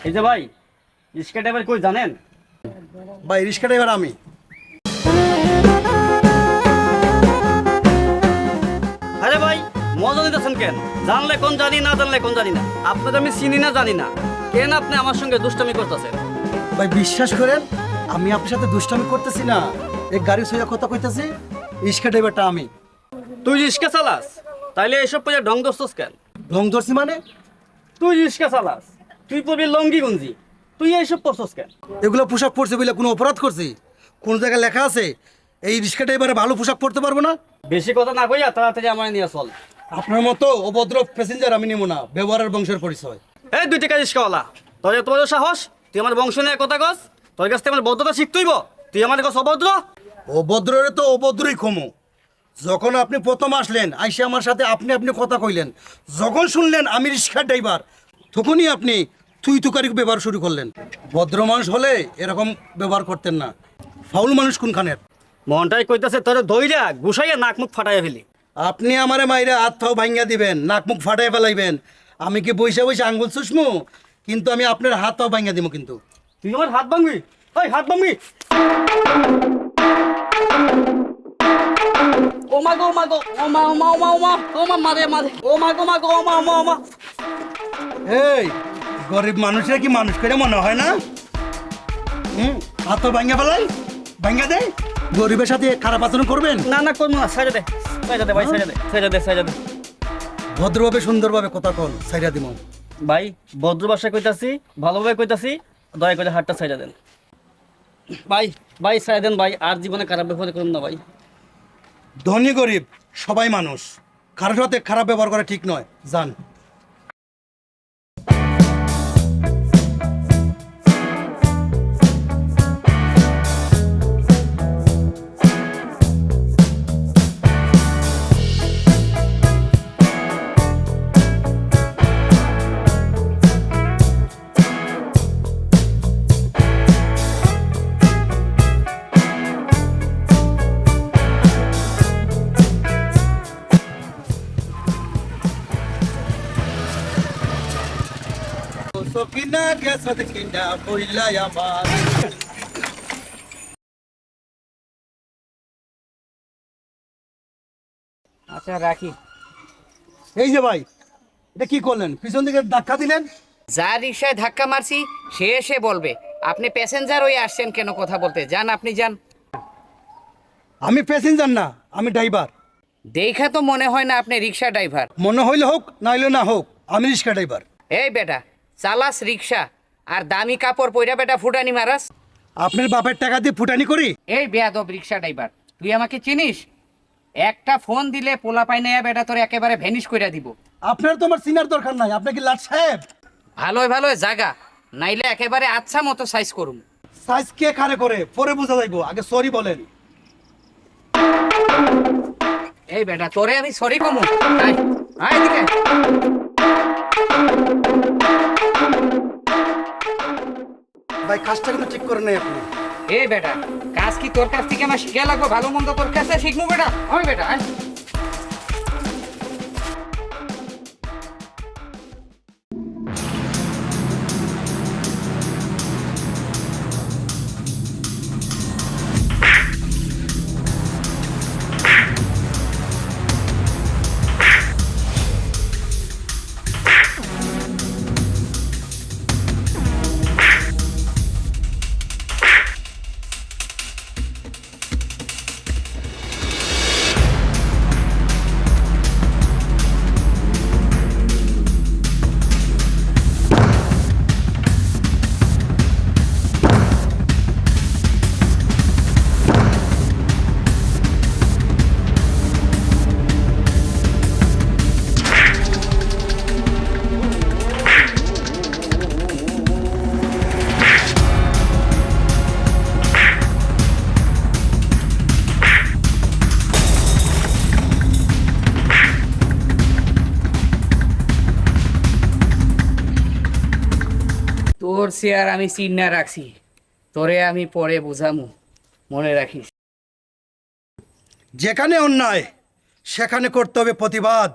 এই যে ভাই, রিক্সা ড্রাইভার কই জানেন? ভাই রিক্সা ড্রাইভার আমি। আরে ভাই, মজা নিতেছেন কেন? জানলে কোন জানি, না জানলে কোন জানি না। আপনাদের আমি চিনি না জানি না, কেন আপনি আমার সঙ্গে দুষ্টামি করতেছেন? ভাই বিশ্বাস করেন, আমি আপনার সাথে দুষ্টামি করতেছি না। এই গাড়ি সইয়া কথা কইতাছি, রিক্সা ড্রাইভারটা আমি। তুই রিক্সা চালাস, তাইলে এসব পয়সা ঢং দোস্তস কেন? ঢং ধরছি মানে? তুই রিক্সা চালাস, তুই পড়বি লঙ্গি গঞ্জি, তুই এইসব করছস কেন? এগুলো পোশাক পরছে বলে কোনো অপরাধ করছি? কোন জায়গায় লেখা আছে এই রিক্সা ড্রাইভারে ভালো পোশাক পরতে পারবো না? বেশি কথা না কইয়া তাড়াতাড়ি আমার নিয়ে চল। আপনার মতো অভদ্র প্যাসেঞ্জার আমি নেব না। ব্যবহারের বংশের পরিচয়। এই 2 টাকা রিক্সাওয়ালা, তোর এত বড় সাহস? তুই আমার বংশ নিয়ে কথা কস? তোর কাছ থেকে আমার বদ্ধতা শিখতেইব? তুই আমার কাছে অভদ্র? অভদ্রের তো অভদ্রই ক্ষমো। যখন আপনি প্রথম আসলেন, আইসে আমার সাথে আপনি আপনি কথা কইলেন, যখন শুনলেন আমি রিক্সা ড্রাইভার, তখনই আপনি তুই তুকারি ব্যবহার শুরু করলেন। ভদ্র মানুষ হলে এরকম ব্যবহার করতেন না। ফাউল মানুষ কোনখানের? মনটাই কইতাছে তোর ধইরা গুছাইয়া নাক মুখ ফাটাইয়া ফেলি। আপনি আমারে মাইরে হাত ফাও ভাঙ্গা দিবেন, নাক মুখ ফাটাই ফেলাইবেন। আমি কি বইসা বইসা আঙ্গুল চুষমু? কিন্তু আমি আপনার হাত ফাও ভাঙ্গা দিব কিন্তু। তুই আমার হাত ভাঙবি? ওই হাত ভাঙবি? ও মা গো, ও মা গো, ও মা, ও মা, ও মা, ও মা, ও মা, মারে মারে, ও মা গো, মা গো, ও মা, ও মা, ও মা। এই গরিব মানুষের কি মানুষ করে মনে হয় না? হাত ভাঙ্গা ফেলাই, ভাঙ্গা দেয়। গরিবের সাথে খারাপ আচরণ করবেন? না না, করবো না, সাইডে দে, সাইডে দে ভাই, সাইডে দে, সাইডে দে, সাইডে দে। ভদ্রভাবে সুন্দরভাবে কথা কল, সাইরা দিব। ভাই ভদ্র ভাষায় কইতাছি, ভালোভাবে কইতাছি, দয়া করে হাতটা সাইডে দেন ভাই। ভাই সাইডে দেন ভাই, আর জীবনে খারাপ ব্যবহার করুন না ভাই। ধনী গরিব সবাই মানুষ, কারোর সাথে খারাপ ব্যবহার করা ঠিক নয়। জান। সকিনা গেছে কিনা কইলা আমার। আচ্ছা রাখি। এই যে ভাই, এটা কি করলেন? পিছন দিকে ধাক্কা দিলেন। যা রিক্সায় ধাক্কা মারছি সে এসে বলবে আপনি প্যাসেঞ্জার হয়ে আসছেন কেন কথা বলতে। যান আপনি যান। আমি প্যাসেঞ্জার না, আমি ড্রাইভার। দেখা তো মনে হয় না আপনি রিক্সা ড্রাইভার। মনে হইলে হোক, না হইলে না হোক, আমি রিক্সা ড্রাইভার। এই বেটা, চালাস রিক্সা আর দামি কাপড় পয়রা বেটা ফুটানি মারাস। আপনার বাপের টাকা দিয়ে ফুটানি করি? এই বেয়াদব রিক্সা ড্রাইভার, তুই আমাকে চিনিস? একটা ফোন দিলে পোলা পাই না বেটা তোর একেবারে ভ্যানিশ কইরা দিব। আপনার তো আমার চিনার দরকার নাই। আপনি কি লাট সাহেব? ভালোই ভালোই জাগা, নাইলে একেবারে আচ্ছা মতো সাইজ করুম। সাইজ কে খারে করে পরে বোঝা যাইব, আগে সরি বলেন। এই বেটা তোরে আমি সরি কমু। আয় আয় এদিকে। ভাই কাজটা কিন্তু ঠিক করে নাই আপনি। এই বেটা, কাজ কি তোর কাছ থেকে আমার শিখে লাগবো? ভালো মন্দ তোর কাছে শিখবো বেটা। ওই বেটা আয়। তোর চেয়ার আমি চিন্না রাখছি, তোরে আমি পরে বুঝামু, মনে রাখিস। যেখানে অন্যায় সেখানে করতে হবে প্রতিবাদ।